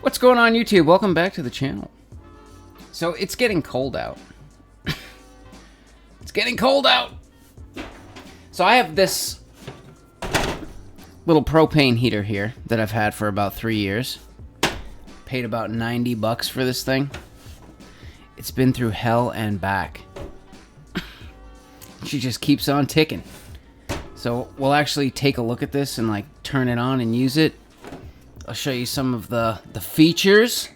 What's going on, YouTube? Welcome back to the channel. So it's getting cold out. It's getting cold out. So I have this little propane heater here that I've had for about 3 years. Paid about 90 bucks for this thing. It's been through hell and back. She just keeps on ticking. So we'll actually take a look at this and like turn it on and use it. I'll show you some of the features.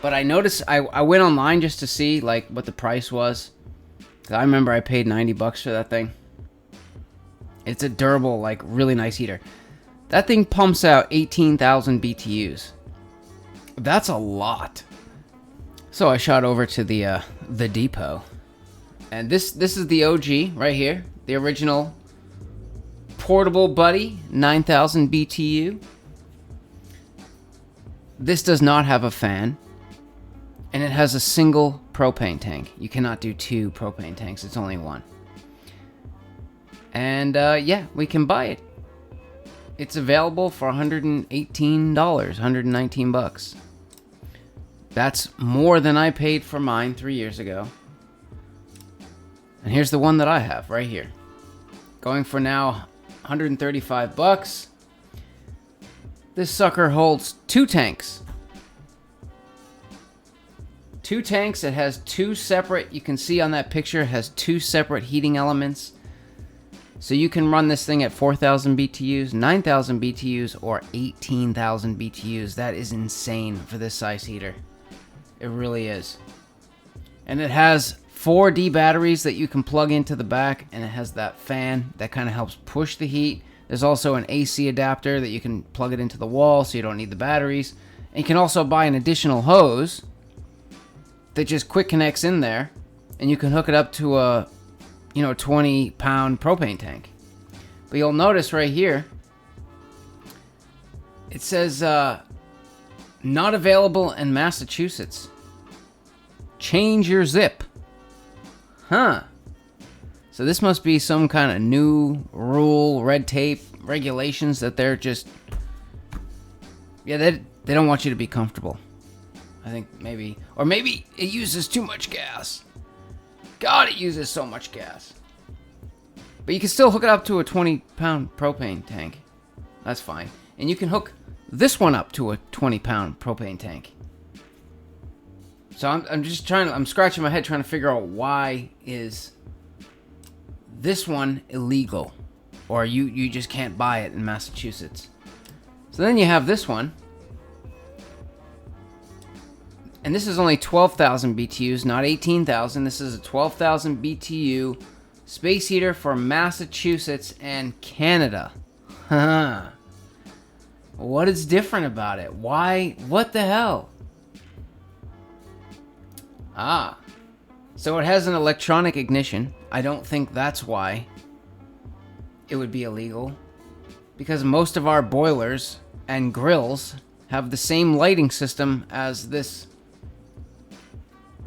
But I noticed, I went online just to see like what the price was. I remember I paid 90 bucks for that thing. It's a durable, like really nice heater. That thing pumps out 18,000 BTUs. That's a lot. So I shot over to the depot. And this is the OG right here. The original Portable Buddy 9000 BTU. This does not have a fan. And it has a single propane tank. You cannot do 2 propane tanks. It's only 1. And yeah, we can buy it. It's available for $118, 119 bucks. That's more than I paid for mine 3 years ago. And here's the one that I have right here. Going for now 135 bucks. This sucker holds 2 tanks. 2 tanks. It has 2 separate, you can see on that picture, it has 2 separate heating elements. So you can run this thing at 4,000 BTUs, 9,000 BTUs, or 18,000 BTUs. That is insane for this size heater. It really is. And it has 4 D batteries that you can plug into the back, and it has that fan that kind of helps push the heat. There's also an AC adapter that you can plug it into the wall so you don't need the batteries. And you can also buy an additional hose that just quick connects in there, and you can hook it up to a 20-pound propane tank. But you'll notice right here, it says not available in Massachusetts. Change your zip. Huh. So this must be some kind of new rule, red tape, regulations that they're just... Yeah, they don't want you to be comfortable. I think maybe... Or maybe it uses too much gas. God, it uses so much gas. But you can still hook it up to a 20-pound propane tank. That's fine. And you can hook this one up to a 20-pound propane tank. So I'm just trying to... I'm scratching my head trying to figure out why is this one illegal. Or you just can't buy it in Massachusetts. So then you have this one. And this is only 12,000 BTUs, not 18,000. This is a 12,000 BTU space heater for Massachusetts and Canada. What is different about it? Why? What the hell? So it has an electronic ignition. I don't think that's why it would be illegal. Because most of our boilers and grills have the same lighting system as the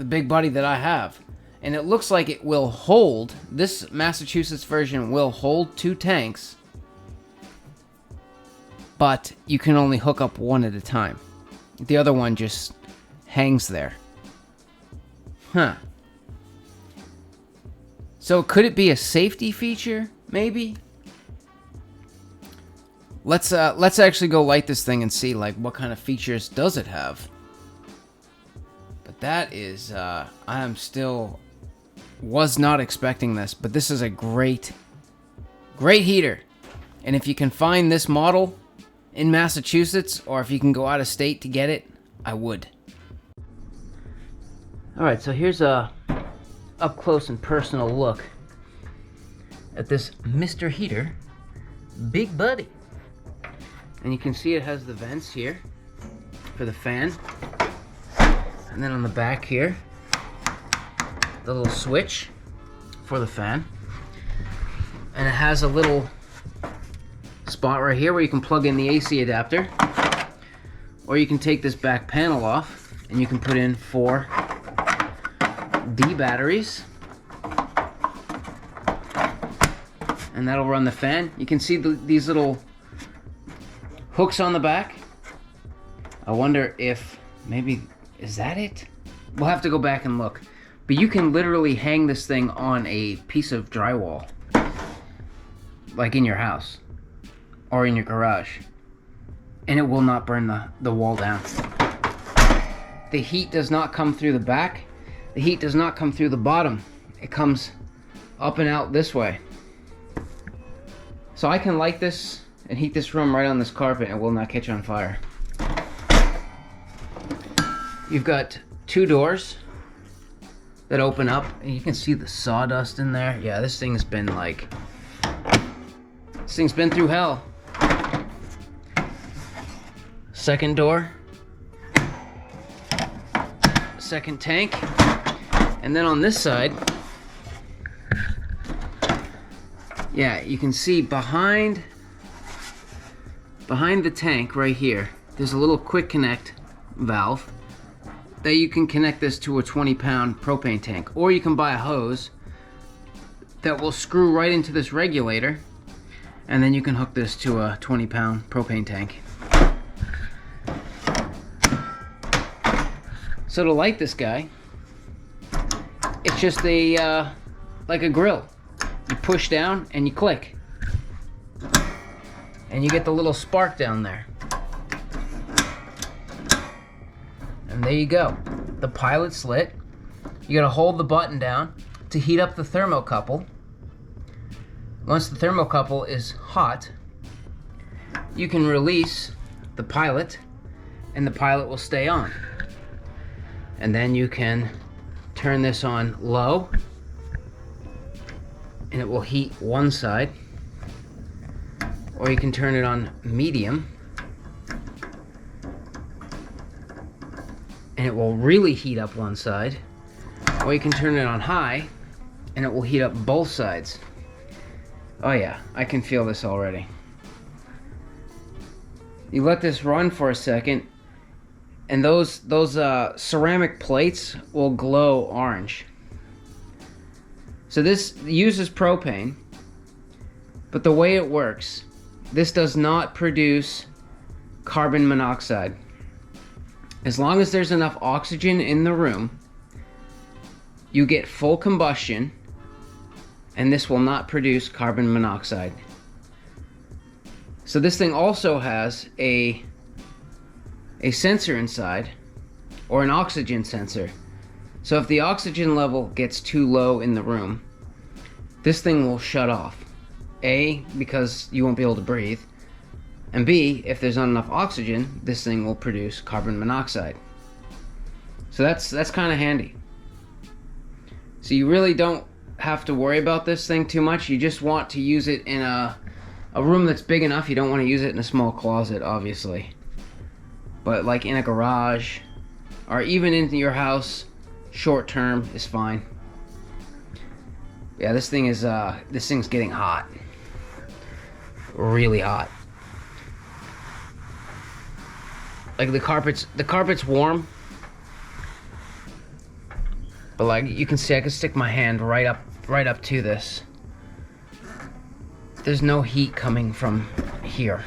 Big Buddy that I have. And it looks like it will hold, this Massachusetts version will hold 2 tanks, but you can only hook up one at a time. The other one just hangs there. Huh. So could it be a safety feature, maybe? Let's actually go light this thing and see like what kind of features does it have. But that is, was not expecting this, but this is a great heater. And if you can find this model in Massachusetts, or if you can go out of state to get it, I would. Alright, so here's a up close and personal look at this Mr. Heater Big Buddy. And you can see it has the vents here for the fan. And then on the back here, the little switch for the fan. And it has a little spot right here where you can plug in the AC adapter. Or you can take this back panel off and you can put in 4 D batteries. And that'll run the fan. You can see these little hooks on the back. I wonder if maybe, is that it? We'll have to go back and look. But you can literally hang this thing on a piece of drywall, like in your house or in your garage, and it will not burn the wall down. The heat does not come through the back. The heat does not come through the bottom. It comes up and out this way. So I can light this and heat this room right on this carpet and it will not catch on fire. You've got 2 doors that open up, and you can see the sawdust in there. Yeah, this thing's been through hell. Second door, second tank, and then on this side, yeah, you can see behind the tank right here, there's a little quick connect valve that you can connect this to a 20-pound propane tank, or you can buy a hose that will screw right into this regulator, and then you can hook this to a 20-pound propane tank. So to light this guy, it's just a like a grill. You push down and you click, and you get the little spark down there. And there you go. The pilot's lit. You gotta hold the button down to heat up the thermocouple. Once the thermocouple is hot, you can release the pilot, and the pilot will stay on. And then you can turn this on low, and it will heat one side. Or you can turn it on medium, and it will really heat up one side. Or you can turn it on high, and it will heat up both sides. Oh yeah, I can feel this already. You let this run for a second, and those ceramic plates will glow orange. So this uses propane, but the way it works, this does not produce carbon monoxide. As long as there's enough oxygen in the room, you get full combustion, and this will not produce carbon monoxide. So this thing also has a sensor inside, or an oxygen sensor. So if the oxygen level gets too low in the room, this thing will shut off. A, because you won't be able to breathe, and B, if there's not enough oxygen, this thing will produce carbon monoxide. So that's kind of handy. So you really don't have to worry about this thing too much. You just want to use it in a room that's big enough. You don't want to use it in a small closet, obviously. But like in a garage, or even in your house, short term is fine. Yeah, this thing's getting hot. Really hot. Like the carpet's warm. But like you can see, I can stick my hand right up to this. There's no heat coming from here.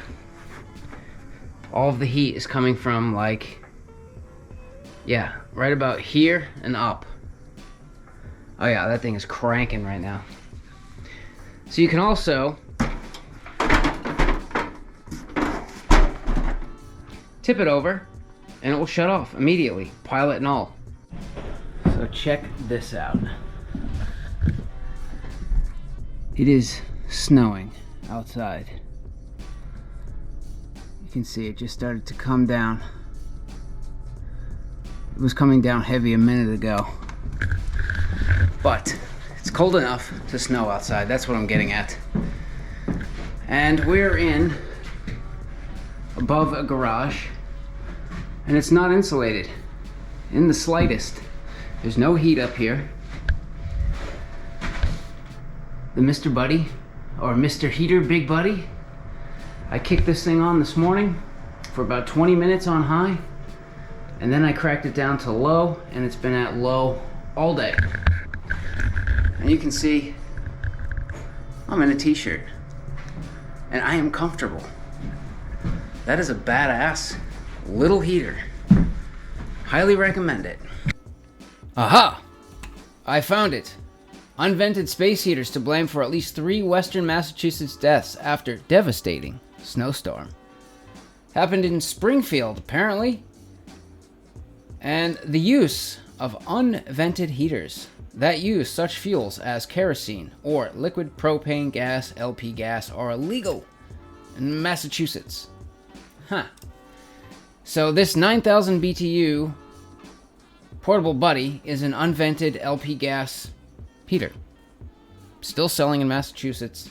All of the heat is coming from like, yeah, right about here and up. Oh yeah, that thing is cranking right now. So you can also tip it over and it will shut off immediately, pilot and all. So check this out. It is snowing outside. You can see it just started to come down. It was coming down heavy a minute ago. But it's cold enough to snow outside. That's what I'm getting at. And we're above a garage, and it's not insulated in the slightest. There's no heat up here. The Mr. Buddy, or Mr. Heater Big Buddy, I kicked this thing on this morning for about 20 minutes on high, and then I cracked it down to low, and it's been at low all day. And you can see I'm in a t-shirt, and I am comfortable. That is a badass little heater. Highly recommend it. Aha! I found it. Unvented space heaters to blame for at least 3 Western Massachusetts deaths after devastating snowstorm. Happened in Springfield, apparently. And the use of unvented heaters that use such fuels as kerosene or liquid propane gas, LP gas, are illegal in Massachusetts. Huh. So this 9,000 BTU portable buddy is an unvented LP gas heater. Still selling in Massachusetts.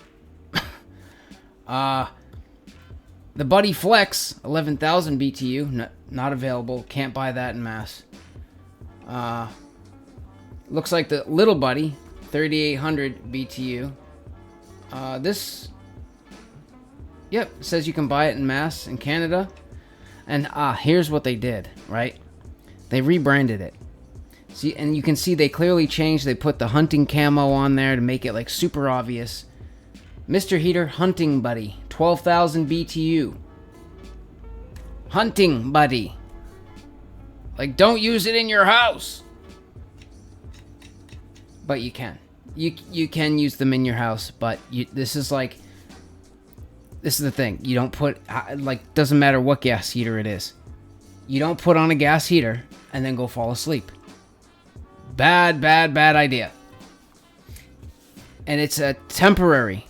The Buddy Flex, 11,000 BTU, not available. Can't buy that in Mass. Looks like the Little Buddy, 3,800 BTU. Yep, says you can buy it in Mass in Canada. And here's what they did, right? They rebranded it. See, and you can see they clearly changed. They put the hunting camo on there to make it like super obvious. Mr. Heater Hunting Buddy, 12,000 BTU. Hunting Buddy. Like, don't use it in your house. But you can. You can use them in your house, but this is the thing. You don't put, doesn't matter what gas heater it is. You don't put on a gas heater and then go fall asleep. Bad idea. And it's a temporary.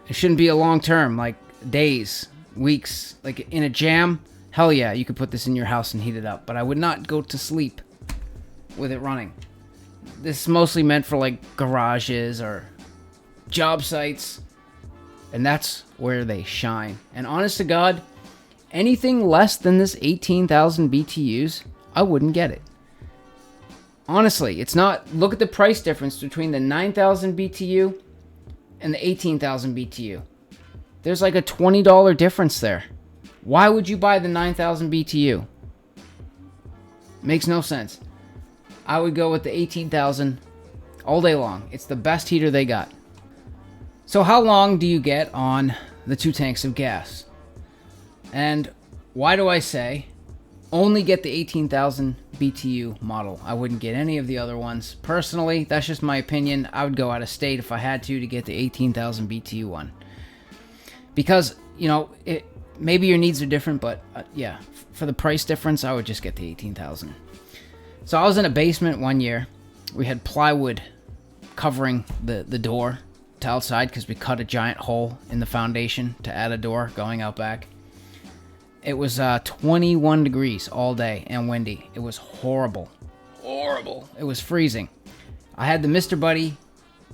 It shouldn't be a long term, like days, weeks. Like in a jam, hell yeah, you could put this in your house and heat it up. But I would not go to sleep with it running. This is mostly meant for like garages or job sites. And that's where they shine. And honest to God, anything less than this 18,000 BTUs, I wouldn't get it. Honestly, it's not. Look at the price difference between the 9,000 BTU and the 18,000 BTU. There's like a $20 difference there. Why would you buy the 9,000 BTU? Makes no sense. I would go with the 18,000 all day long. It's the best heater they got. So how long do you get on the 2 tanks of gas? And why do I say only get the 18,000 BTU model? I wouldn't get any of the other ones. Personally, that's just my opinion. I would go out of state if I had to get the 18,000 BTU one. Because, maybe your needs are different, but yeah, for the price difference, I would just get the 18,000. So I was in a basement one year. We had plywood covering the door to outside because we cut a giant hole in the foundation to add a door going out back. It was 21 degrees all day and windy. It was horrible. Horrible. It was freezing. I had the Mr. Buddy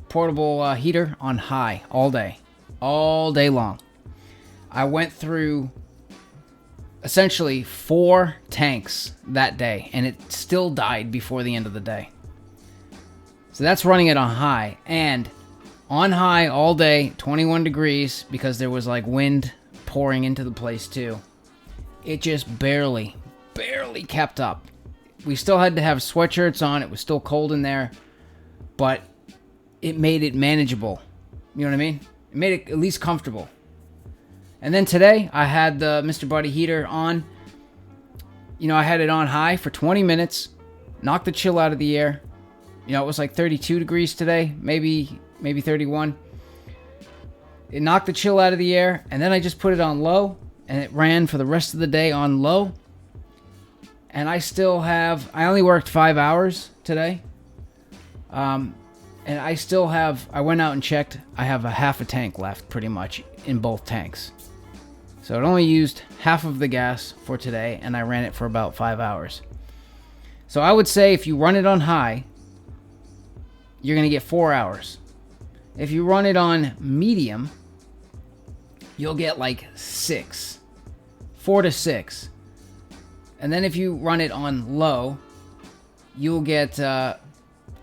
portable heater on high all day long. I went through essentially 4 tanks that day, and it still died before the end of the day. So that's running it on high. And on high all day, 21 degrees, because there was like wind pouring into the place too. It just barely kept up. We still had to have sweatshirts on. It was still cold in there, but it made it manageable. You know what I mean? It made it at least comfortable. And then today, I had the Mr. Buddy heater on. I had it on high for 20 minutes, knocked the chill out of the air. It was like 32 degrees today, maybe 31. It knocked the chill out of the air, and then I just put it on low, and it ran for the rest of the day on low. And I only worked 5 hours today. And I went out and checked, I have a half a tank left pretty much in both tanks. So it only used half of the gas for today, and I ran it for about 5 hours. So I would say if you run it on high, you're going to get 4 hours. If you run it on medium, you'll get like 6. 4 to 6. And then if you run it on low, you'll get, I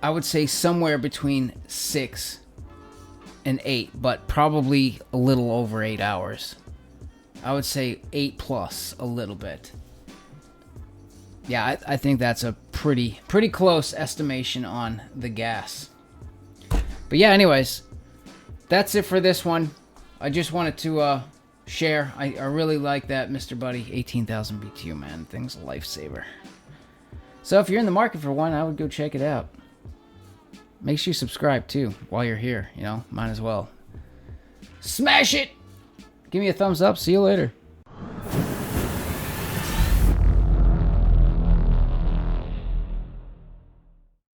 would say somewhere between 6 and 8, but probably a little over 8 hours. I would say 8 plus a little bit. Yeah, I think that's a pretty close estimation on the gas. But yeah, anyways, that's it for this one. I just wanted to share. I really like that, Mr. Buddy. 18,000 BTU, man. Thing's a lifesaver. So if you're in the market for one, I would go check it out. Make sure you subscribe, too, while you're here. You know, might as well. Smash it! Give me a thumbs up. See you later.